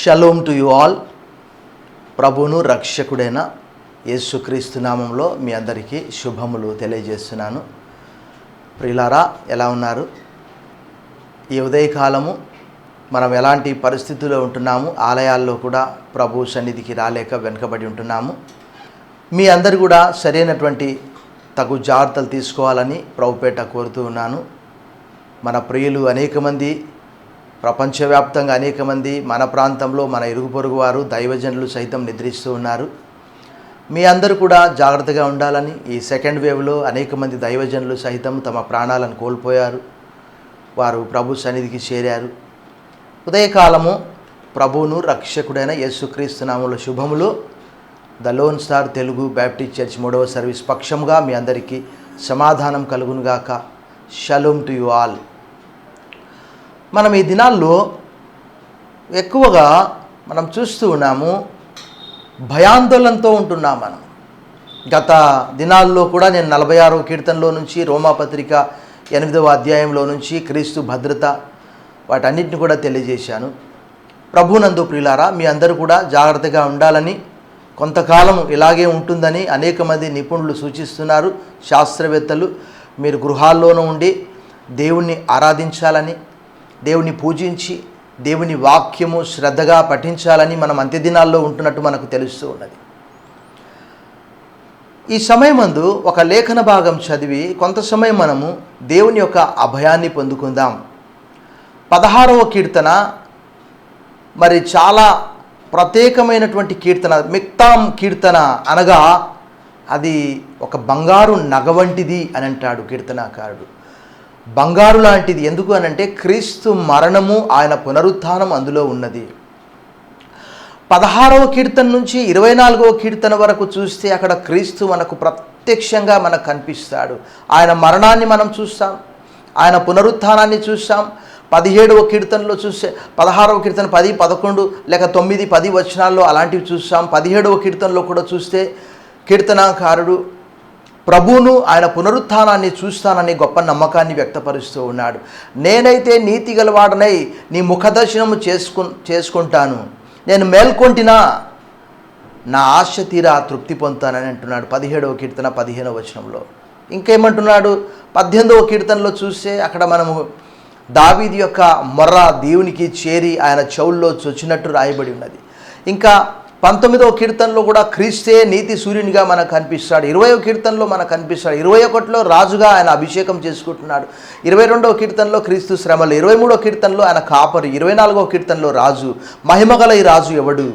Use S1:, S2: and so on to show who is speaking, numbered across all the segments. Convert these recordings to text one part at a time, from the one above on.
S1: Shalom to you all. ప్రభువును రక్షకుడైన యేసుక్రీస్తు నామంలో మీ అందరికీ శుభములు తెలియజేస్తున్నాను. ప్రియులారా, ఎలా ఉన్నారు? ఈ ఉదయకాలము మనం ఎలాంటి పరిస్థితుల్లో ఉంటున్నాము? ఆలయాల్లో కూడా ప్రభు సన్నిధికి రాలేక వెనుకబడి ఉంటున్నాము. మీ అందరు కూడా సరైనటువంటి తగు జాగ్రత్తలు తీసుకోవాలని ప్రభుపేట కోరుతూ ఉన్నాను. మన ప్రియులు అనేక మంది, ప్రపంచవ్యాప్తంగా అనేక మంది, మన ప్రాంతంలో మన ఇరుగు పొరుగు వారు, దైవజనులు సైతం నిద్రిస్తూ ఉన్నారు. మీ అందరూ కూడా జాగ్రత్తగా ఉండాలని, ఈ సెకండ్ వేవ్లో అనేక మంది దైవజనులు సైతం తమ ప్రాణాలను కోల్పోయారు. వారు ప్రభు సన్నిధికి చేరారు. ఉదయకాలము ప్రభువును రక్షకుడైన యేసుక్రీస్తు నామములో శుభములు. The loan star Telugu Baptist church 3వ సర్వీస్ పక్షంగా మీ అందరికీ సమాధానం కలుగునుగాక. Shalom to you all. మనం ఈ దినాల్లో ఎక్కువగా మనం చూస్తూ ఉన్నాము, భయాందోళనతో ఉంటున్నాం. మనం గత దినాల్లో కూడా నేను 46వ కీర్తనలో నుంచి, రోమాపత్రిక 8వ అధ్యాయంలో నుంచి క్రీస్తు భద్రత వాటన్నిటిని కూడా తెలియజేశాను. ప్రభునందు ప్రియులారా, మీ అందరూ కూడా జాగ్రత్తగా ఉండాలని, కొంతకాలం ఇలాగే ఉంటుందని అనేక మంది నిపుణులు సూచిస్తున్నారు. శాస్త్రవేత్తలు మీరు గృహాల్లోనూ ఉండి దేవుణ్ణి ఆరాధించాలని, దేవుని పూజించి దేవుని వాక్యము శ్రద్ధగా పఠించాలని మనం అంత్యదినాల్లో ఉంటున్నట్టు మనకు తెలుస్తూ ఉన్నది. ఈ సమయమందు ఒక లేఖన భాగం చదివి కొంత సమయం మనము దేవుని యొక్క అభయాన్ని పొందుకుందాం. 16వ కీర్తన మరి చాలా ప్రత్యేకమైనటువంటి కీర్తన. మిక్తాం కీర్తన అనగా అది ఒక బంగారు నగ వంటిది అని అంటాడు కీర్తనాకారుడు. బంగారు లాంటిది. ఎందుకు అనంటే క్రీస్తు మరణము, ఆయన పునరుత్థానం అందులో ఉన్నది. 16వ కీర్తన నుంచి 24వ కీర్తన వరకు చూస్తే అక్కడ క్రీస్తు మనకు ప్రత్యక్షంగా మనకు కనిపిస్తాడు. ఆయన మరణాన్ని మనం చూస్తాం, ఆయన పునరుత్థానాన్ని చూస్తాం. 17వ కీర్తనలో చూస్తే 16వ కీర్తన 10, 11 లేక 9, 10 వచనాల్లో అలాంటివి చూస్తాం. 17వ కీర్తనలో కూడా చూస్తే కీర్తనాకారుడు ప్రభువును, ఆయన పునరుత్థానాన్ని చూస్తానని గొప్ప నమ్మకాన్ని వ్యక్తపరుస్తూ ఉన్నాడు. నేనైతే నీతి గలవాడనై నీ ముఖదర్శనము చేసుకుంటాను, నేను మేల్కొంటినా నా ఆశ తీరా తృప్తి పొందుతానని అంటున్నాడు 17వ కీర్తన 15వ వచనంలో. ఇంకేమంటున్నాడు 18వ కీర్తనలో చూస్తే అక్కడ మనము దావీదు యొక్క మొర్ర దేవునికి చేరి ఆయన చెవుల్లో చొచ్చినట్టు రాయబడి ఉన్నది. ఇంకా 19వ కీర్తనలో కూడా క్రీస్తే నీతి సూర్యునిగా మనకు కనిపిస్తాడు. 20వ కీర్తనలో మనకు కనిపిస్తాడు. 21లో రాజుగా ఆయన అభిషేకం చేసుకుంటున్నాడు. 22వ కీర్తనలో క్రీస్తు శ్రమలు. 23వ కీర్తనలో ఆయన కాపరి. 24వ కీర్తనలో రాజు. మహిమగల ఈ రాజు ఎవడు?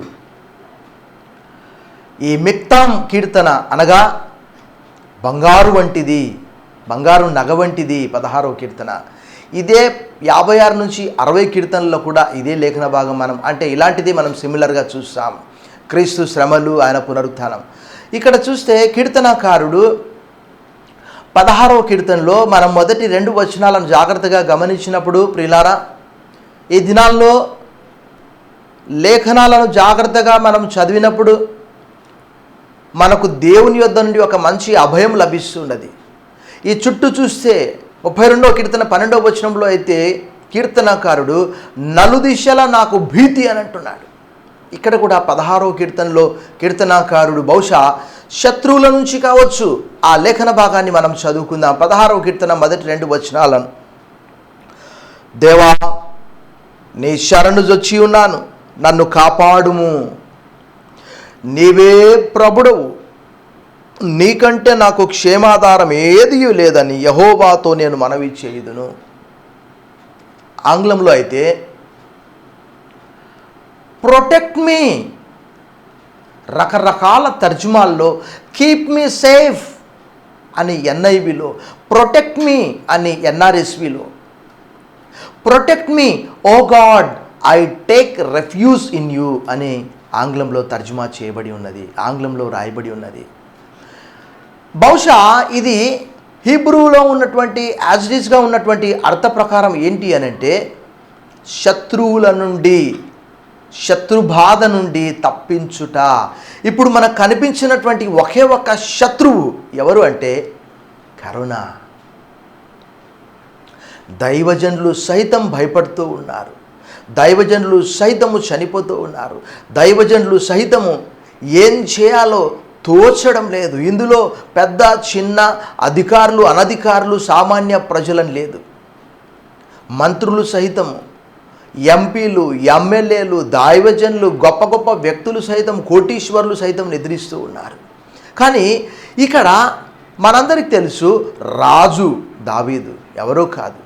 S1: ఈ మిక్తాం కీర్తన అనగా బంగారు వంటిది, బంగారు నగ వంటిది 16వ కీర్తన. ఇదే 56 నుంచి 60 కీర్తనలో కూడా ఇదే లేఖన భాగం మనం అంటే ఇలాంటిది మనం సిమిలర్గా చూస్తాం. క్రీస్తు శ్రమలు, ఆయన పునరుత్థానం. ఇక్కడ చూస్తే కీర్తనాకారుడు 16వ కీర్తనలో మనం మొదటి 2 వచనాలను జాగ్రత్తగా గమనించినప్పుడు, ప్రియులారా, ఈ దినాల్లో లేఖనాలను జాగ్రత్తగా మనం చదివినప్పుడు మనకు దేవుని యొద్ద నుండి ఒక మంచి అభయం లభిస్తున్నది. ఈ చుట్టూ చూస్తే 32వ కీర్తన 12వ వచనంలో అయితే కీర్తనాకారుడు నలుదిశలా నాకు భీతి అని అంటున్నాడు. ఇక్కడ కూడా 16వ కీర్తనలో కీర్తనాకారుడు బహుశా శత్రువుల నుంచి కావచ్చు. ఆ లేఖన భాగాన్ని మనం చదువుకుందాం. 16వ కీర్తన మొదటి 2 వచనాలను. దేవా, నీ శరణు జొచ్చి ఉన్నాను, నన్ను కాపాడుము. నీవే ప్రభుడవు, నీకంటే నాకు క్షేమాధారం ఏదీ లేదని యెహోవాతో నేను మనవి చేయుదును. ఆంగ్లంలో అయితే ప్రొటెక్ట్ మీ, రకరకాల తర్జుమాల్లో కీప్ మీ సేఫ్ అని NIVలో, ప్రొటెక్ట్ మీ అని NRSVలో, protect me O God I take refuge in you అని ఆంగ్లంలో తర్జుమా చేయబడి ఉన్నది, ఆంగ్లంలో రాయబడి ఉన్నది. బహుశా ఇది హీబ్రూలో ఉన్నటువంటి యాజ్డీస్గా ఉన్నటువంటి అర్థ ప్రకారం ఏంటి అనంటే శత్రువుల నుండి, శత్రుబాధ నుండి తప్పించుట. ఇప్పుడు మనకు కనిపించినటువంటి ఒకే ఒక్క శత్రువు ఎవరు అంటే కరోనా. దైవజనులు సైతం భయపడుతూ ఉన్నారు. దైవజనులు సైతము చనిపోతూ ఉన్నారు. దైవజనులు సహితము ఏం చేయాలో తోచడం లేదు. ఇందులో పెద్ద చిన్న అధికారులు అనధికారులు సామాన్య ప్రజలని లేదు. మంత్రులు సహితము, ఎంపీలు, ఎమ్మెల్యేలు, దైవజనులు, గొప్ప గొప్ప వ్యక్తులు సైతం, కోటీశ్వరులు సైతం నిద్రిస్తూ ఉన్నారు. కానీ ఇక్కడ మనందరికి తెలుసు, రాజు దావీదు ఎవరో కాదు.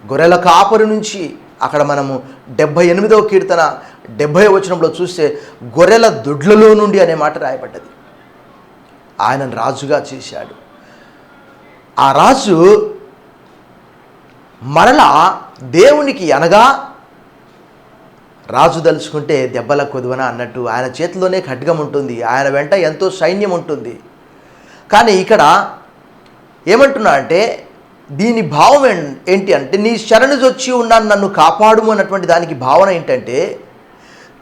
S1: గొర్రెల కాపరి నుంచి అక్కడ మనము 78వ కీర్తన 70వ వచనంలో చూస్తే గొర్రెల దొడ్లలో నుండి అనే మాట రాయబడ్డది. ఆయనను రాజుగా చేశాడు. ఆ రాజు మరలా దేవునికి అనగా రాజు దలుచుకుంటే దెబ్బల కొదువన అన్నట్టు ఆయన చేతిలోనే ఖడ్గం ఉంటుంది, ఆయన వెంట ఎంతో సైన్యం ఉంటుంది. కానీ ఇక్కడ ఏమంటున్నా అంటే దీని భావం ఏంటి అంటే, నీ శరణుజొచ్చి ఉన్నాను నన్ను కాపాడుము అన్నటువంటి దానికి భావన ఏంటంటే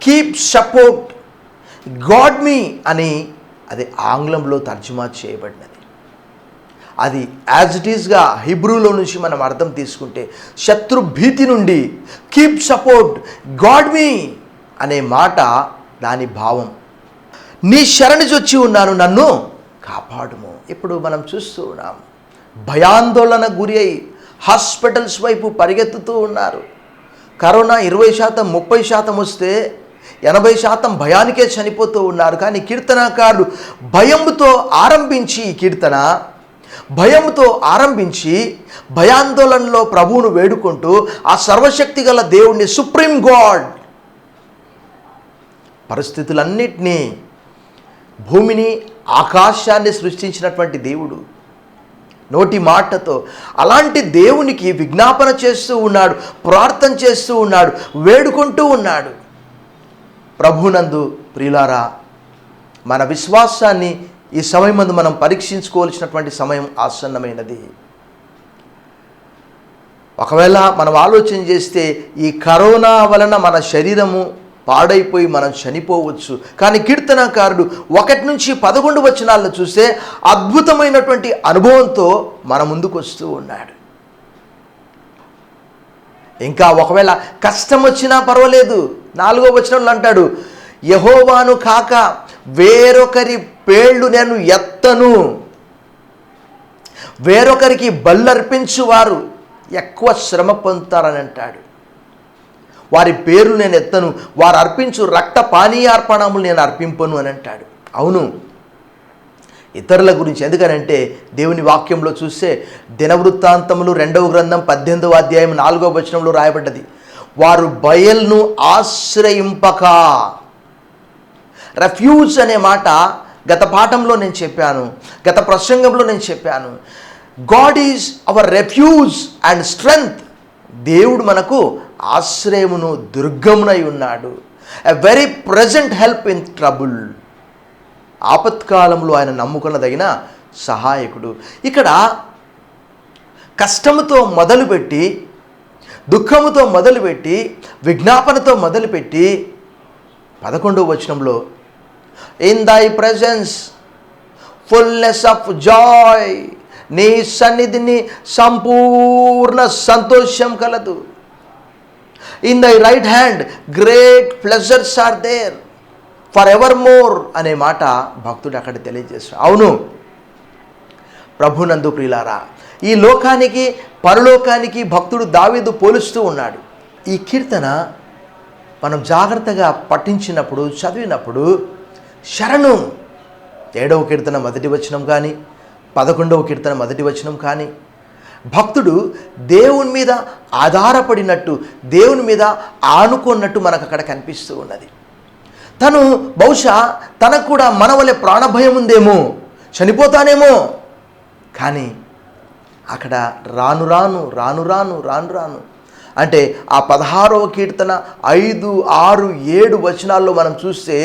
S1: కీప్ సపోర్ట్ గాడ్ మీ అని అది ఆంగ్లంలో తర్జుమా చేయబడినది. అది యాజ్ ఇట్ ఈస్గా హిబ్రూలో నుంచి మనం అర్థం తీసుకుంటే శత్రు భీతి నుండి కీప్ సపోర్ట్ గాడ్ మీ అనే మాట దాని భావం. నీ శరణుజొచ్చి ఉన్నాను నన్ను కాపాడుము. ఇప్పుడు మనం చూస్తూ ఉన్నాం, భయాందోళన గురి అయి హాస్పిటల్స్ వైపు పరిగెత్తుతూ ఉన్నారు. కరోనా 20%, 30% వస్తే 80% భయానికే చనిపోతూ ఉన్నారు. కానీ కీర్తనకారుడు భయంతో ఆరంభించి ఈ కీర్తన భయంతో ఆరంభించి భయాందోళనలో ప్రభువును వేడుకుంటూ ఆ సర్వశక్తి గల దేవుణ్ణి, సుప్రీం గాడ్, పరిస్థితులన్నిటినీ, భూమిని ఆకాశాన్ని సృష్టించినటువంటి దేవుడు నోటి మాటతో అలాంటి దేవునికి విజ్ఞాపన చేస్తూ ఉన్నాడు, ప్రార్థన చేస్తూ ఉన్నాడు, వేడుకుంటూ ఉన్నాడు. ప్రభునందు ప్రియులారా, మన విశ్వాసాన్ని ఈ సమయమందు మనం పరీక్షించుకోవాల్సినటువంటి సమయం ఆసన్నమైనది. ఒకవేళ మనం ఆలోచన చేస్తే ఈ కరోనా వలన మన శరీరము పాడైపోయి మనం చనిపోవచ్చు. కానీ కీర్తనకారుడు 1 నుంచి 11 వచనాలను చూస్తే అద్భుతమైనటువంటి అనుభవంతో మన ముందుకు వస్తూ ఉన్నాడు. ఇంకా ఒకవేళ కష్టం వచ్చినా పర్వాలేదు, 4వ వచనంలో అంటాడు, యెహోవాను కాక వేరొకరి పేళ్ళు నేను ఎత్తను. వేరొకరికి బల్లర్పించువారు ఎక్కువ శ్రమ పొందుతారని అంటాడు. వారి పేర్లు నేను ఎత్తను, వారు అర్పించు రక్త పానీయార్పణములు నేను అర్పింపను అని అంటాడు. అవును, ఇతరుల గురించి. ఎందుకనంటే దేవుని వాక్యంలో చూస్తే దినవృత్తాంతములు 2వ గ్రంథం 18వ అధ్యాయం 4వ వచనంలో రాయబడ్డది, వారు బయల్ను ఆశ్రయింపక. రెఫ్యూజ్ అనే మాట గత పాఠంలో నేను చెప్పాను, గత ప్రసంగంలో నేను చెప్పాను. God is our refuge and strength. దేవుడు మనకు ఆశ్రయమును, దుర్గమునై ఉన్నాడు. A very present help in trouble. ఆపత్కాలంలో ఆయన నమ్ముకున్నదగిన సహాయకుడు. ఇక్కడ కష్టముతో మొదలుపెట్టి, దుఃఖముతో మొదలుపెట్టి, విజ్ఞాపనతో మొదలుపెట్టి 11వ వచనంలో in thy presence fullness of Joy, నీ సన్నిధిని సంపూర్ణ సంతోషం కలదు. In thy right hand great pleasures are there for ever more అనే మాట భక్తుడు అక్కడ తెలియజేస్తాడు. అవును ప్రభునందు ప్రియులారా, ఈ లోకానికి పరలోకానికి భక్తుడు దావీదు పోలుస్తూ ఉన్నాడు. ఈ కీర్తన మనం జాగ్రత్తగా పఠించినప్పుడు, చదివినప్పుడు శరణు 7వ కీర్తన 1వ వచనం కానీ 11వ కీర్తన 1వ వచనం కానీ భక్తుడు దేవుని మీద ఆధారపడినట్టు, దేవుని మీద ఆనుకున్నట్టు మనకు అక్కడ కనిపిస్తూ ఉన్నది. తను బహుశా తనకు కూడా మన వలె ప్రాణభయం ఉందేమో, చనిపోతానేమో. కానీ అక్కడ రాను రాను రాను రాను రాను రాను అంటే ఆ 16వ కీర్తన 5, 6, 7 వచనాల్లో మనం చూస్తే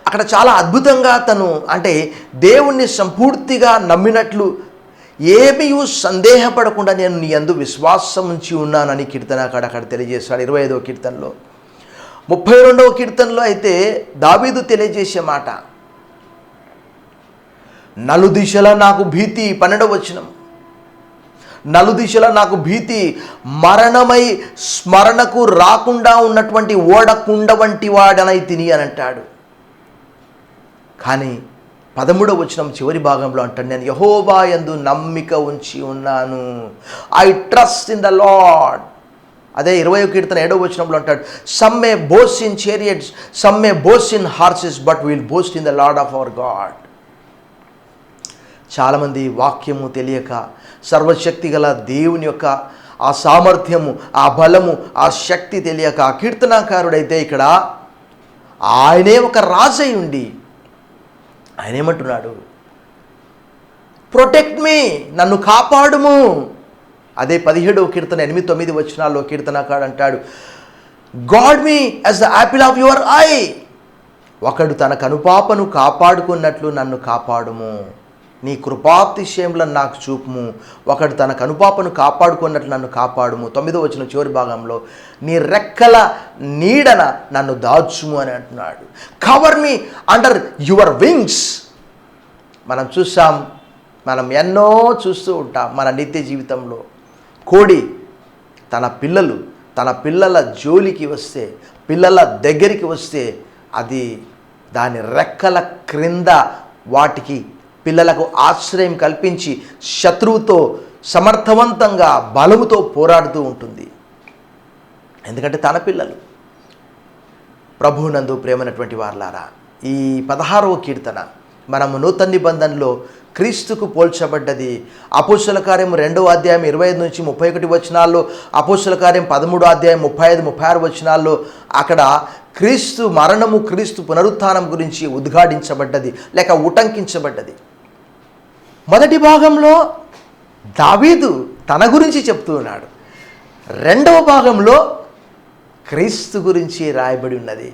S1: అక్కడ చాలా అద్భుతంగా తను అంటే దేవుణ్ణి సంపూర్తిగా నమ్మినట్లు, ఏమీ సందేహపడకుండా నేను నీ యందు విశ్వాసం ఉంచి ఉన్నానని కీర్తన అక్కడ తెలియజేస్తాడు. 25వ కీర్తనలో. 32వ కీర్తనలో అయితే దావీదు తెలియజేసే మాట, నలుదిశలా నాకు భీతి. 12వ వచనం, నలుదిశలా నాకు భీతి, మరణమై స్మరణకు రాకుండా ఉన్నటువంటి ఓడకుండ వంటి వాడనైతిని అని అంటాడు. కానీ 13వ వచనం చివరి భాగంలో అంటాడు, నేను యెహోవా యందు నమ్మిక ఉంచి ఉన్నాను. I trust in the lord. అదే 20వ కీర్తన 7వ వచనంలో అంటాడు, some may boast in chariots, some may boast in horses, but will boast in the Lord of our God. చాలామంది వాక్యము తెలియక, సర్వశక్తి గల దేవుని యొక్క ఆ సామర్థ్యము, ఆ బలము, ఆ శక్తి తెలియక, ఆ కీర్తనాకారుడైతే ఇక్కడ ఆయనే ఒక రాజై ఉండి ఆయన ఏమంటున్నాడు, ప్రొటెక్ట్ మీ, నన్ను కాపాడుము. అదే 17వ కీర్తన 8-9 వచనాల్లో కీర్తనకాడు అంటాడు, God me as the apple of your I. ఒకడు తన కనుపాపను కాపాడుకున్నట్లు నన్ను కాపాడుము, నీ కృపాతిశయములను నాకు చూపుము. ఒకడు తన కనుపాపను కాపాడుకున్నట్లు నన్ను కాపాడుము. 9వ వచనం చివరి భాగంలో, నీ రెక్కల నీడన నన్ను దాచుము అని అంటున్నాడు. Cover me under your wings. మనం చూసాం, మనం ఎన్నో చూస్తూ ఉంటాం మన నిత్య జీవితంలో. కోడి తన పిల్లల జోలికి వస్తే, పిల్లల దగ్గరికి వస్తే, అది దాని రెక్కల క్రింద వాటికి పిల్లలకు ఆశ్రయం కల్పించి శత్రువుతో సమర్థవంతంగా బలముతో పోరాడుతూ ఉంటుంది. ఎందుకంటే తన పిల్లలు. ప్రభువునందు ప్రేమైనటువంటి వారలారా, ఈ 16వ కీర్తన మనము నూతన నిబంధనలో క్రీస్తుకు పోల్చబడ్డది. అపోస్తల కార్యం 2వ అధ్యాయం 25-31 వచనాల్లో, అపోస్తల కార్యం 13వ అధ్యాయం 35-36 వచనాల్లో అక్కడ క్రీస్తు మరణము, క్రీస్తు పునరుత్థానం గురించి ఉద్ఘాటించబడ్డది లేక ఉటంకించబడ్డది. మొదటి భాగంలో దావీదు తన గురించి చెప్తూ ఉన్నాడు. 2వ భాగంలో క్రీస్తు గురించి రాయబడి ఉన్నది.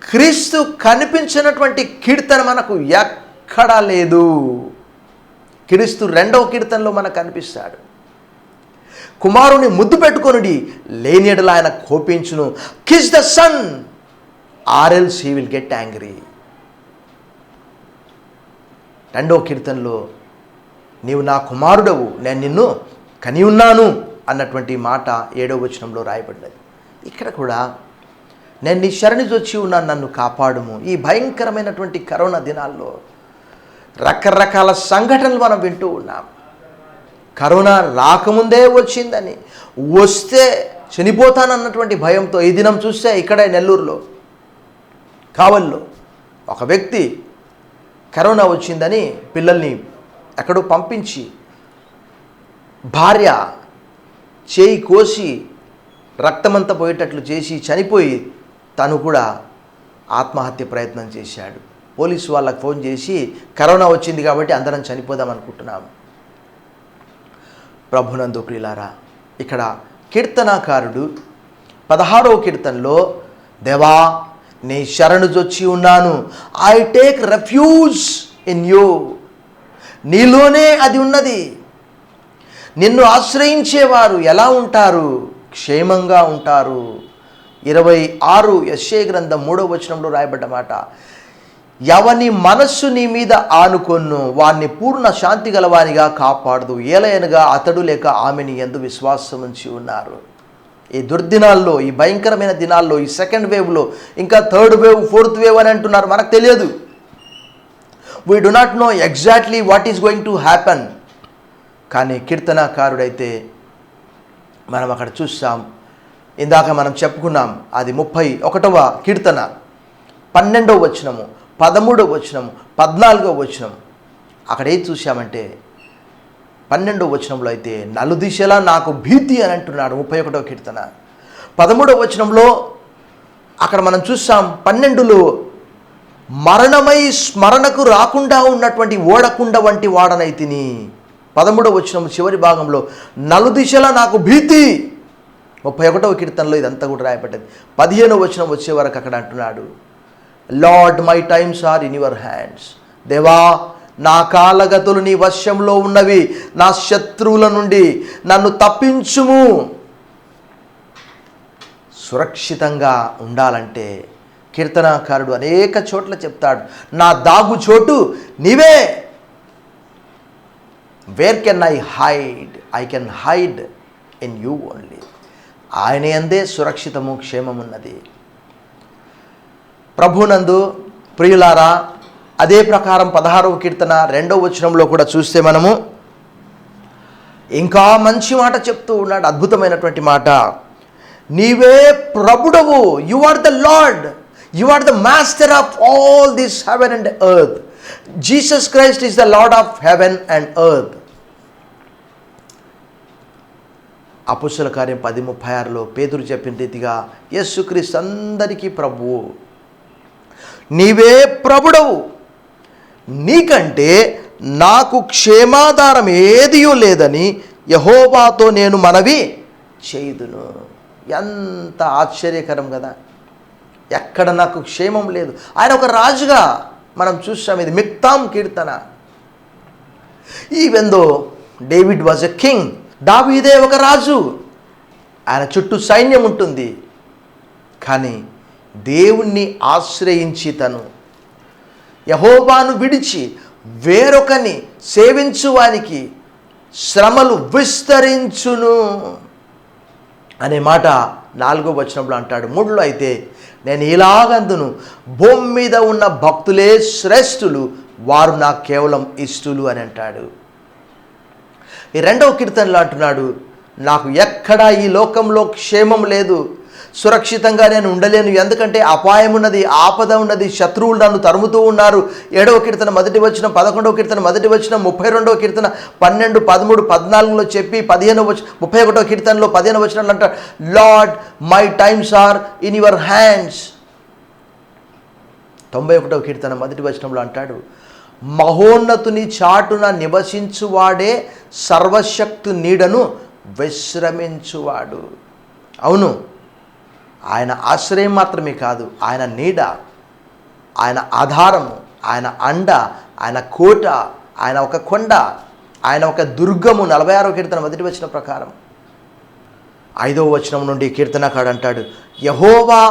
S1: క్రీస్తు కనిపించినటువంటి కీర్తన మనకు ఎక్కడా లేదు. క్రీస్తు 2వ కీర్తనలో మనకు కనిపిస్తాడు. కుమారుని ముద్దు పెట్టుకొనుడి, లేని యెడల ఆయన కోపించును. Kiss the son or else he will get angry. 2వ కీర్తనలో నీవు నా కుమారుడవు, నేను నిన్ను కని ఉన్నాను అన్నటువంటి మాట 7వ వచనంలో రాయబడ్డది. ఇక్కడ కూడా నేను నీ శరణి వచ్చి ఉన్నాను, నన్ను కాపాడుము. ఈ భయంకరమైనటువంటి కరోనా దినాల్లో రకరకాల సంఘటనలు మనం వింటూ ఉన్నాం. కరోనా రాకముందే వచ్చిందని, వస్తే చనిపోతానన్నటువంటి భయంతో ఈ దినం చూస్తే ఇక్కడే నెల్లూరులో కావల్లో ఒక వ్యక్తి కరోనా వచ్చిందని పిల్లల్ని ఎక్కడో పంపించి భార్య చేయి కోసి రక్తమంతా పోయేటట్లు చేసి చనిపోయి తను కూడా ఆత్మహత్య ప్రయత్నం చేశాడు. పోలీసు వాళ్ళకు ఫోన్ చేసి కరోనా వచ్చింది కాబట్టి అందరం చనిపోదాం అనుకుంటున్నాము. ప్రభునందు ప్రియులారా, ఇక్కడ కీర్తనాకారుడు 16వ కీర్తనలో, దేవా నీ శరణు జొచ్చి ఉన్నాను, I take refuge in you. నీలోనే అది ఉన్నది. నిన్ను ఆశ్రయించేవారు ఎలా ఉంటారు? క్షేమంగా ఉంటారు. 26 యెషయా గ్రంథం 3వ వచనంలో రాయబడ్డ మాట, ఎవని మనస్సు నీ మీద ఆనుకొన్ను వాణ్ణి పూర్ణ శాంతి గలవానిగా కాపాడదు, ఏలయనగా అతడు లేక ఆమె నీ యందు విశ్వాసం ఉంచి ఉన్నారు. ఈ దుర్దినాల్లో, ఈ భయంకరమైన దినాల్లో, ఈ సెకండ్ వేవ్లో, ఇంకా థర్డ్ వేవ్, ఫోర్త్ వేవ్ అని అంటున్నారు, మనకు తెలియదు. We do not know exactly what is going to happen. కానీ కీర్తనాకారుడైతే మనం అక్కడ చూస్తాం, ఇందాక మనం చెప్పుకున్నాం, అది 31వ కీర్తన 12వ వచనము, 13వ వచనము, 14వ వచనం. అక్కడ ఏం చూసామంటే 12వ వచనంలో అయితే నలుదిశలా నాకు భీతి అని అంటున్నాడు. 31వ కీర్తన 13వ వచనంలో అక్కడ మనం చూసాం 12లో మరణమై స్మరణకు రాకుండా ఉన్నటువంటి ఓడకుండ వంటి వాడనైతిని. 13వ వచనం చివరి భాగంలో నలుదిశలా నాకు భీతి. 31వ కీర్తనలో ఇదంతా కూడా రాయబడ్డది. 15వ వచనం వచ్చే వరకు అక్కడ అంటున్నాడు, lord my times are in your hands. దేవా నా కాలగతులు నీ వశంలో ఉన్నవి, నా శత్రువుల నుండి నన్ను తప్పించుము. సురక్షితంగా ఉండాలంటే కీర్తనాకారుడు అనేక చోట్ల చెప్తాడు, నా దాగు చోటు నీవే. Where can I hide? I can hide in you only. ఆయన యందే సురక్షితము, క్షేమమున్నది. ప్రభునందు ప్రియులారా, అదే ప్రకారం 16వ కీర్తన 2వ వచనంలో కూడా చూస్తే మనము ఇంకా మంచి మాట చెప్తూ ఉన్నాడు, అద్భుతమైనటువంటి మాట. నీవే ప్రభుడవు, you are the Lord, you are the master of all this heaven and earth. Jesus Christ is the Lord of heaven and earth. అపొస్తలుల కార్యం 10:36లో పేతురు చెప్పిన రీతిగా యేసుక్రీస్తు అందరికీ ప్రభువు. నీవే ప్రభుడవు, నీకంటే నాకు క్షేమాధారం ఏదియూ లేదని యెహోవాతో నేను మనవి చేయుదును. ఎంత ఆశ్చర్యకరం కదా! ఎక్కడ నాకు క్షేమం లేదు. ఆయన ఒక రాజుగా మనం చూసాం. ఇది మిక్తాం కీర్తన. Even though David was a king, దావీదే ఒక రాజు, ఆయన చుట్టూ సైన్యం ఉంటుంది. కానీ దేవుణ్ణి ఆశ్రయించి తను యెహోవాను విడిచి వేరొకని సేవించువానికి శ్రమలు విస్తరించును అనే మాట 4వ వచనంలో అంటాడు. 3లో అయితే నేను ఇలాగందును, భూమి మీద ఉన్న భక్తులే శ్రేష్ఠులు, వారు నాకు కేవలం ఇష్టులు అని అంటాడు. ఈ 2వ కీర్తనలో అంటున్నాడు, నాకు ఎక్కడా ఈ లోకంలో క్షేమం లేదు, సురక్షితంగా నేను ఉండలేను, ఎందుకంటే అపాయం ఉన్నది, ఆపద ఉన్నది, శత్రువులు నన్ను తరుముతూ ఉన్నారు. 7వ కీర్తన 1వ వచనం, 11వ కీర్తన 1వ వచనం, 32వ కీర్తన 12, 13, 14లో చెప్పి 31వ కీర్తనలో 15వ వచనంలో అంటారు, Lord my times are in your hands. 91వ కీర్తన 1వ వచనంలో అంటాడు, మహోన్నతుని చాటున నివసించువాడే సర్వశక్తు నీడను విశ్రమించువాడు. అవును, ఆయన ఆశ్రయం మాత్రమే కాదు, ఆయన నీడ, ఆయన ఆధారము, ఆయన అండ, ఆయన కోట, ఆయన ఒక కొండ, ఆయన ఒక దుర్గము. 46వ కీర్తన 1వ వచనం ప్రకారం. 5వ వచనం నుండి కీర్తనకాడు అంటాడు, యెహోవా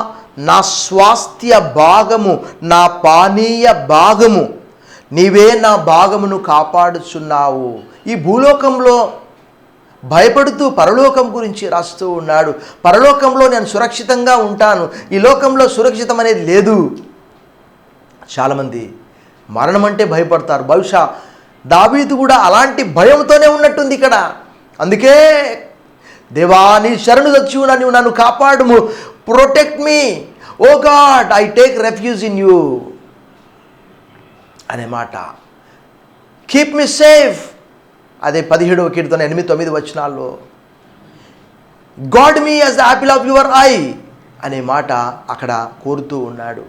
S1: నా స్వాస్థ్య భాగము, నా పానీయ భాగము, నీవే నా భాగమును కాపాడుచున్నావు. ఈ భూలోకంలో భయపడుతూ పరలోకం గురించి రాస్తూ ఉన్నాడు. పరలోకంలో నేను సురక్షితంగా ఉంటాను, ఈ లోకంలో సురక్షితం అనేది లేదు. చాలామంది మరణం అంటే భయపడతారు. బహుశా దావీదు కూడా అలాంటి భయంతోనే ఉన్నట్టుంది ఇక్కడ. అందుకే దేవా నీ శరణు వచ్చి నన్ను కాపాడుము, protect me, O God I take refuge in you అనే మాట. Keep me safe. అదే 17వ కీర్తన 8, 9 వచనాల్లో guard me as the apple of your eye అనే మాట అక్కడ కోరుతూ ఉన్నాడు.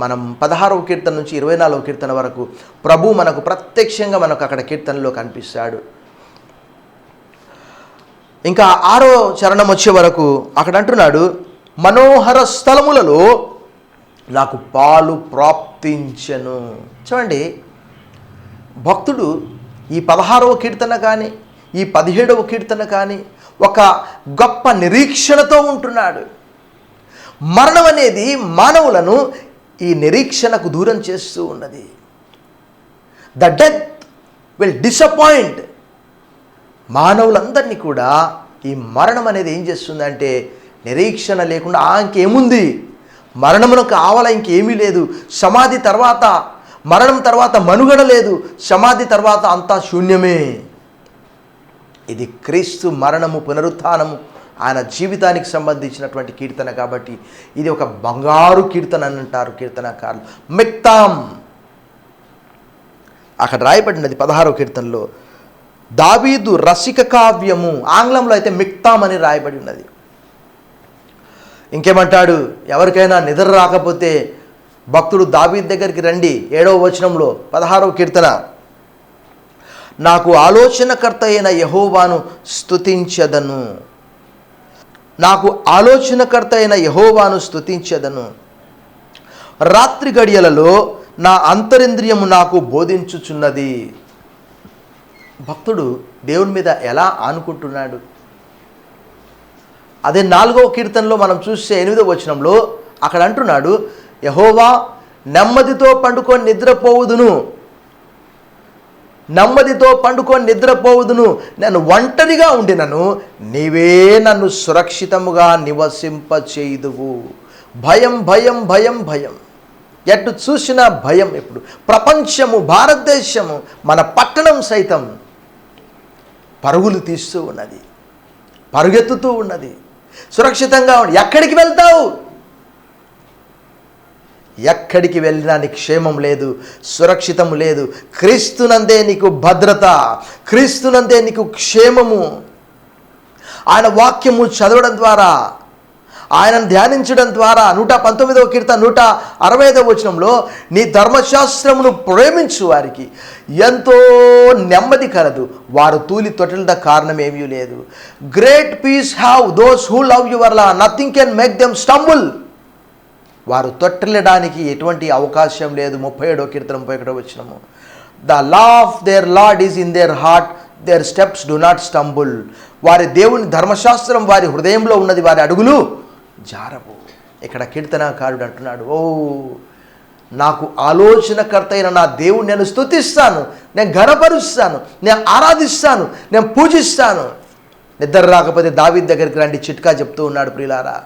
S1: మనం 16వ కీర్తన నుంచి 24వ కీర్తన వరకు ప్రభు మనకు ప్రత్యక్షంగా మనకు అక్కడ కీర్తనలో కనిపిస్తాడు. ఇంకా 6వ చరణం వచ్చే వరకు అక్కడ అంటున్నాడు, మనోహర స్థలములలో నాకు పాలు ప్రాప్తించెను. చూడండి, భక్తుడు ఈ 16వ కీర్తన కానీ ఈ 17వ కీర్తన కానీ ఒక గొప్ప నిరీక్షణతో ఉంటున్నాడు. మరణం అనేది మానవులను ఈ నిరీక్షణకు దూరం చేస్తూ ఉన్నది. The death will disappoint. మానవులందరినీ కూడా ఈ మరణం అనేది ఏం చేస్తుందంటే, నిరీక్షణ లేకుండా ఇంకేముంది, మరణమును కావాలా, ఇంకేమీ లేదు, సమాధి తర్వాత, మరణం తర్వాత మనుగడ లేదు, సమాధి తర్వాత అంతా శూన్యమే. ఇది క్రీస్తు మరణము పునరుత్థానము ఆయన జీవితానికి సంబంధించినటువంటి కీర్తన కాబట్టి ఇది ఒక బంగారు కీర్తన అని అంటారు కీర్తనకారులు. మిక్తాం అక్కడ రాయబడినది 16వ కీర్తనలో దావీదు రసిక కావ్యము, ఆంగ్లంలో అయితే మిక్తాం అని రాయబడి ఉన్నది. ఇంకేమంటాడు, ఎవరికైనా నిద్ర రాకపోతే భక్తుడు దావీదు దగ్గరికి రండి. 7వ వచనంలో 16వ కీర్తన, నాకు ఆలోచనకర్త అయిన యెహోవాను స్తుతించెదను, నాకు ఆలోచనకర్త అయిన యెహోవాను స్తుతించెదను, రాత్రి గడియలలో నా అంతరింద్రియము నాకు బోధించుచున్నది. భక్తుడు దేవుని మీద ఎలా ఆనుకుంటున్నాడు? అదే 4వ కీర్తనలో మనం చూస్తే 8వ వచనంలో అక్కడ అంటున్నాడు, యెహోవా నెమ్మదితో పండుకొని నిద్రపోవుదును, నెమ్మదితో పండుకొని నిద్రపోవుదును. నేను ఒంటరిగా ఉండినను నీవే నన్ను సురక్షితముగా నివసింపచేయుదువు. భయం భయం భయం భయం, ఎటు చూసినా భయం. ఇప్పుడు ప్రపంచము, భారతదేశము, మన పట్టణం సైతం పరుగులు తీస్తూ ఉన్నది, పరుగెత్తుతూ ఉన్నది. సురక్షితంగా ఉండి ఎక్కడికి వెళ్తావు? ఎక్కడికి వెళ్ళినా నీకు క్షేమం లేదు, సురక్షితము లేదు. క్రీస్తునందే నీకు భద్రత, క్రీస్తునందే నీకు క్షేమము. ఆయన వాక్యము చదవడం ద్వారా, ఆయనను ధ్యానించడం ద్వారా 119వ కీర్తన 165వ వచనంలో నీ ధర్మశాస్త్రమును ప్రేమించు వారికి ఎంతో నెమ్మది కలదు, వారు తూలి తొట్టిల్ద కారణం ఏమీ లేదు. Great peace have those who love your law, nothing can make them stumble. వారు తొట్టిల్లడానికి ఎటువంటి అవకాశం లేదు. 37వ కీర్తన 31వ వచనము, the law of their lord is in their heart, their steps do not stumble. వారి దేవుని ధర్మశాస్త్రం వారి హృదయంలో ఉన్నది, వారి అడుగులు జారవు. ఇక్కడ కీర్తనకారుడు అంటున్నాడు, ఓ నాకు ఆలోచనకర్త అయిన నా దేవుని నేను స్తుతిస్తాను, నేను ఘనపరుస్తాను, నేను ఆరాధిస్తాను, నేను పూజిస్తాను. నిద్ర రాకపోతే దావీదు దగ్గరికి రండి, చిట్కా చెప్తూ ఉన్నాడు ప్రియులారా.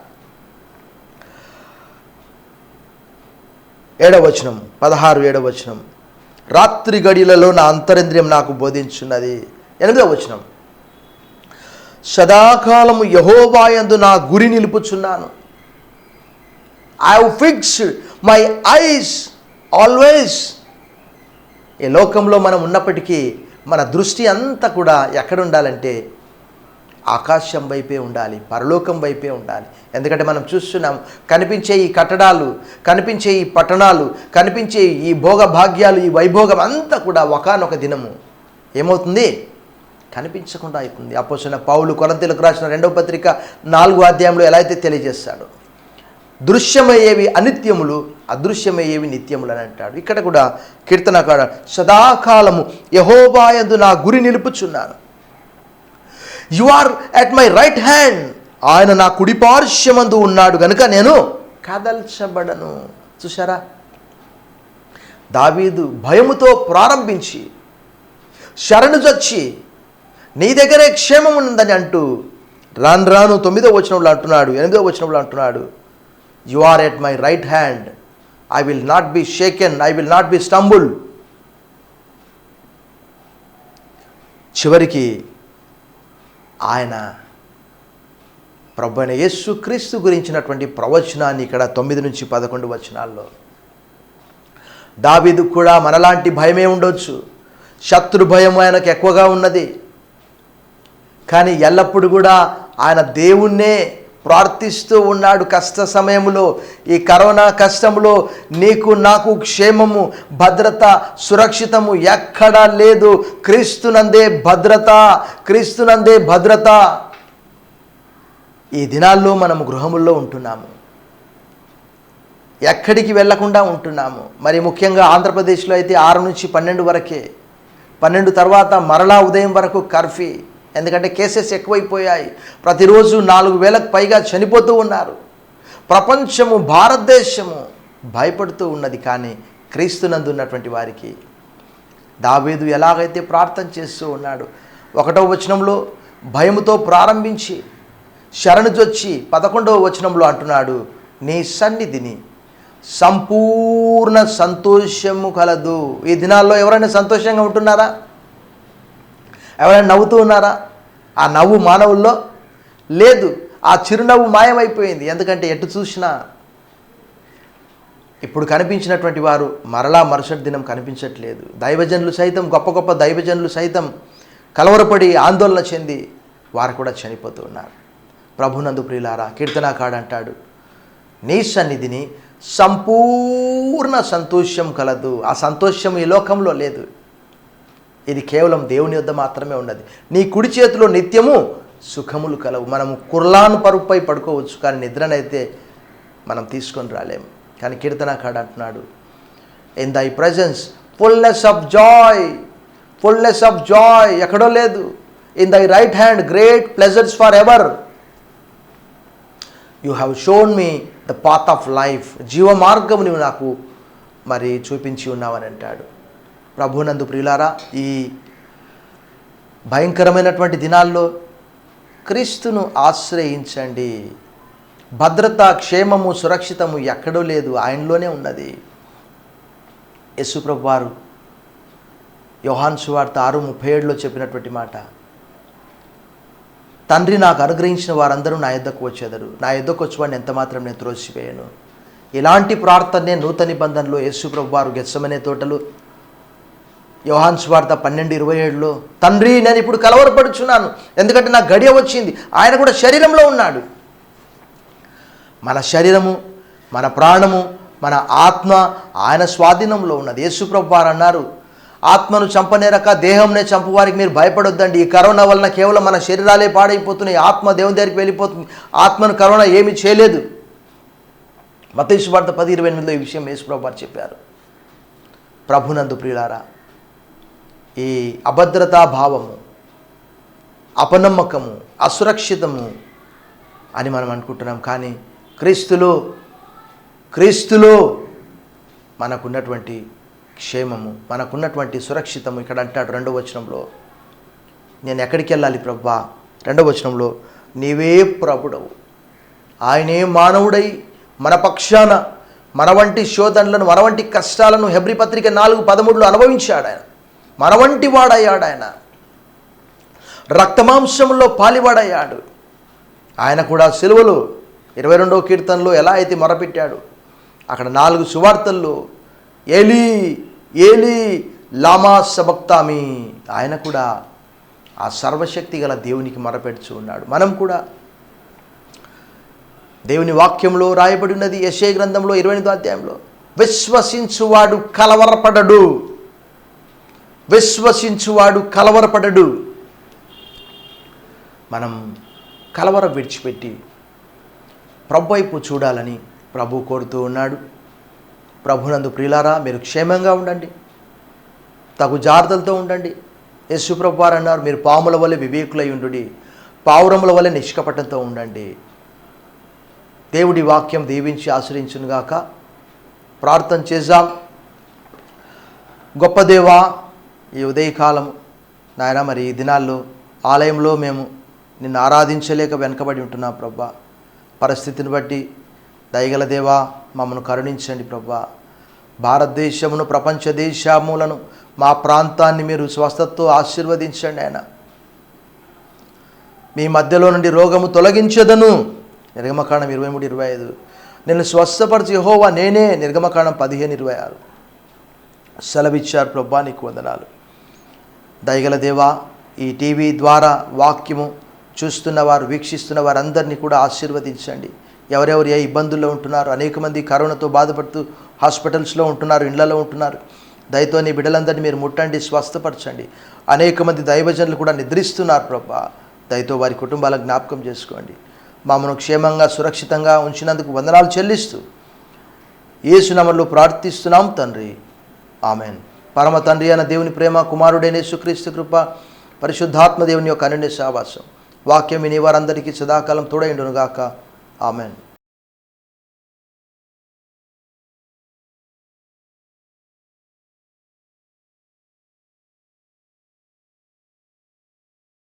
S1: 7వ వచనం, 7వ వచనం, రాత్రి గడియలలో నా అంతరింద్రియం నాకు బోధించున్నది. 8వ వచనం, సదాకాలము యెహోవా యందు నా గురి నిలుపుచున్నాను. I have fixed my eyes always. ఈ లోకంలో మనం ఉన్నప్పటికీ మన దృష్టి అంతా కూడా ఎక్కడ ఉండాలంటే ఆకాశం వైపే ఉండాలి, పరలోకం వైపే ఉండాలి. ఎందుకంటే మనం చూస్తున్నాం, కనిపించే ఈ కట్టడాలు, కనిపించే ఈ పట్టణాలు, కనిపించే ఈ భోగ భాగ్యాలు, ఈ వైభోగం అంతా కూడా ఒకానొక దినము ఏమవుతుంది? కనిపించకుండా అయిపోతుంది. అపోస్తలుడైన పౌలు కొరింథీయులకు రాసిన 2వ పత్రిక 4వ అధ్యాయంలో ఎలా అయితే తెలియజేస్తాడు, దృశ్యమయ్యేవి అనిత్యములు, అదృశ్యమయ్యేవి నిత్యములు అని అంటాడు. ఇక్కడ కూడా కీర్తనకారుడు సదాకాలము యెహోవా యందు నా గురి నిలుపుచున్నాను. You are at my right hand, ఆయన నా కుడి పార్శ్వమందు ఉన్నాడు గనుక నేను కదల్చబడను. చూసారా, దావీదు భయముతో ప్రారంభించి శరణు చొచ్చి నీ దగ్గరే క్షేమం ఉందని అంటూ రాను రాను 9వ వచనంలో అంటున్నాడు, 8వ వచనంలో అంటున్నాడు, you are at my right hand, I will not be shaken, I will not be stumble. చివరికి ఆయన ప్రభువైన యేసు క్రీస్తు గురించినటువంటి ప్రవచనాన్ని ఇక్కడ 9 నుంచి 11 వచనాల్లో, దావీదు కూడా మనలాంటి భయమే ఉండొచ్చు, శత్రు భయం ఆయనకు ఎక్కువగా ఉన్నది. కానీ ఎల్లప్పుడూ కూడా ఆయన దేవుణ్ణే ప్రార్థిస్తూ ఉన్నాడు. కష్ట సమయంలో, ఈ కరోనా కష్టంలో నీకు నాకు క్షేమము, భద్రత, సురక్షితము ఎక్కడా లేదు. క్రీస్తునందే భద్రత, క్రీస్తునందే భద్రత. ఈ దినాల్లో మనము గృహముల్లో ఉంటున్నాము, ఎక్కడికి వెళ్లకుండా ఉంటున్నాము. మరి ముఖ్యంగా ఆంధ్రప్రదేశ్లో అయితే 6 నుంచి 12 వరకే, 12 తర్వాత మరలా ఉదయం వరకు కర్ఫ్యూ. ఎందుకంటే కేసెస్ ఎక్కువైపోయాయి, ప్రతిరోజు 4,000కు పైగా చనిపోతూ ఉన్నారు. ప్రపంచము, భారతదేశము భయపడుతూ ఉన్నది. కానీ క్రీస్తునందు ఉన్నటువంటి వారికి దావీదు ఎలాగైతే ప్రార్థన చేస్తూ ఉన్నాడు, 1వ వచనంలో భయముతో ప్రారంభించి శరణు చొచ్చి 11వ వచనంలో అంటున్నాడు, నీ సన్నిధిని సంపూర్ణ సంతోషము కలదు. ఈ దినాల్లో ఎవరైనా సంతోషంగా ఉంటున్నారా? ఎవరైనా నవ్వుతూ ఉన్నారా? ఆ నవ్వు మానవుల్లో లేదు. ఆ చిరునవ్వు మాయమైపోయింది. ఎందుకంటే ఎటు చూసినా ఇప్పుడు కనిపించినటువంటి వారు మరలా మరుసటి దినం కనిపించట్లేదు. దైవజనులు సైతం, గొప్ప గొప్ప దైవజనులు సైతం కలవరపడి ఆందోళన చెంది వారు కూడా చనిపోతూ ఉన్నారు. ప్రభునందు ప్రియులారా, కీర్తనకారుడు అంటాడు, నీ సన్నిధిని సంపూర్ణ సంతోషం కలదు. ఆ సంతోషం ఈ లోకంలో లేదు, ఇది కేవలం దేవుని యొద్ద మాత్రమే ఉన్నది. నీ కుడి చేతిలో నిత్యము సుఖములు కలవు. మనము కుర్లాను పరుపై పడుకోవచ్చు, కానీ నిద్రనైతే మనం తీసుకొని రాలేము. కానీ కీర్తనకారుడు అంటున్నాడు, in thy presence fullness of Joy, fullness of Joy ఎక్కడో లేదు. In thy right hand great pleasures for ever. You have shown me the path of life. జీవ మార్గము నువ్వు నాకు మరి చూపించి ఉన్నావని అంటాడు. ప్రభునందు ప్రియులారా, ఈ భయంకరమైనటువంటి దినాల్లో క్రీస్తును ఆశ్రయించండి. భద్రత, క్షేమము, సురక్షితము ఎక్కడో లేదు, ఆయనలోనే ఉన్నది. యేసు ప్రభు వారు యోహాను సువార్త 6:37లో చెప్పినటువంటి మాట, తండ్రి నాకు అనుగ్రహించిన వారందరూ నా యొద్దకు వచ్చేదరు, నా యొద్దకు వచ్చేవాడిని ఎంత మాత్రం నేను త్రోసివేయను. ఇలాంటి ప్రార్థనే నూతన నిబంధనలో యేసు ప్రభు వారు గెత్సెమనే తోటలో యోహాను సువార్త 12:27లో, తండ్రి నేను ఇప్పుడు కలవరపడుచున్నాను, ఎందుకంటే నా గడియ వచ్చింది. ఆయన కూడా శరీరంలో ఉన్నాడు. మన శరీరము, మన ప్రాణము, మన ఆత్మ ఆయన స్వాధీనంలో ఉన్నది. యేసు ప్రభు వారు అన్నారు, ఆత్మను చంపనేరక దేహంనే చంపువారికి మీరు భయపడొద్దండి. ఈ కరోనా వలన కేవలం మన శరీరాలే పాడైపోతున్నాయి, ఆత్మ దేవుని దగ్గరికి వెళ్ళిపోతుంది. ఆత్మను కరోనా ఏమీ చేయలేదు. మత్తయి సువార్త 10:28లో ఈ విషయం యేసు ప్రభు వారు చెప్పారు. ప్రభునందు ప్రియులారా, ఈ అభద్రతా భావము, అపనమ్మకము, అసురక్షితము అని మనం అనుకుంటున్నాం. కానీ క్రీస్తులో మనకున్నటువంటి క్షేమము, మనకున్నటువంటి సురక్షితము ఇక్కడ అంటాడు 2వ వచనంలో, నేను ఎక్కడికి వెళ్ళాలి ప్రభువా? 2వ వచనంలో, నీవే ప్రభుడవు, ఆయనే మానవుడై మన పక్షాన మన వంటి శోధనలను, మన వంటి కష్టాలను హెబ్రీ పత్రిక 4:13లో అనుభవించాడు. ఆయన మన వంటి వాడయ్యాడు. ఆయన రక్తమాంసంలో పాలివాడయ్యాడు. ఆయన కూడా సిలువలో 22వ కీర్తనలో ఎలా అయితే మొరపెట్టాడు, అక్కడ 4 సువార్తల్లో ఏలీ ఏలీ లామా సబక్తామి, ఆయన కూడా ఆ సర్వశక్తి గల దేవునికి మొరపెడుచు ఉన్నాడు. మనం కూడా దేవుని వాక్యంలో రాయబడి ఉన్నది, యెషయా గ్రంథంలో 28వ అధ్యాయంలో, విశ్వసించువాడు కలవరపడడు, విశ్వసించువాడు కలవరపడడు. మనం కలవరం విడిచిపెట్టి ప్రభు వైపు చూడాలని ప్రభు కోరుతూ ఉన్నాడు. ప్రభునందు ప్రియులారా, మీరు క్షేమంగా ఉండండి, తగు జాగ్రత్తలతో ఉండండి. యేసు ప్రభు వారు అన్నారు, మీరు పాముల వలె వివేకులై ఉండుడి, పావురముల వలె నిష్కపటంతో ఉండండి. దేవుడి వాక్యం దీవించి ఆశ్రయించునుగాక. ప్రార్థన చేద్దాం. గొప్ప దేవా, ఈ ఉదయకాలం నాయన, మరి ఈ దినాల్లో ఆలయంలో మేము నిన్ను ఆరాధించలేక వెనకబడి ఉంటున్నాం ప్రభా. పరిస్థితిని బట్టి దయగల దేవా మమ్మను కరుణించండి ప్రభా. భారతదేశమును, ప్రపంచ దేశములను, మా ప్రాంతాన్ని మీరు స్వస్థతతో ఆశీర్వదించండి. ఆయన మీ మధ్యలో నుండి రోగము తొలగించదను, నిర్గమకాండం 23:25. నేను స్వస్థపరిచి యెహోవా నేనే, నిర్గమకాండం 15:26 సెలవిచ్చారు ప్రభా. నీకు వందనాలు. దయగల దేవా, ఈ టీవీ ద్వారా వాక్యము చూస్తున్న వారు, వీక్షిస్తున్న వారందరినీ కూడా ఆశీర్వదించండి. ఎవరెవరు ఏ ఇబ్బందుల్లో ఉంటున్నారు, అనేక మంది కరోనాతో బాధపడుతూ హాస్పిటల్స్లో ఉంటున్నారు, ఇళ్లలో ఉంటున్నారు. దయతో నీ బిడ్డలందరినీ మీరు ముట్టండి, స్వస్థపరచండి. అనేక మంది దైవజనులు కూడా నిద్రిస్తున్నారు ప్రభా. దయతో వారి కుటుంబాలకు జ్ఞాపకం చేసుకోండి. మమ్మను క్షేమంగా, సురక్షితంగా ఉంచినందుకు వందనాలు చెల్లిస్తూ యేసు నామములో ప్రార్థిస్తున్నాం తండ్రి, ఆమెన్. పరమ తండ్రి అయిన దేవుని ప్రేమ, కుమారుడైన యేసుక్రీస్తు కృప, పరిశుద్ధాత్మ దేవుని యొక్క అన్యోన్య సహవాసం, వాక్యం విని వారందరికీ సదాకాలం తోడైండునుగాక. ఆమెన్.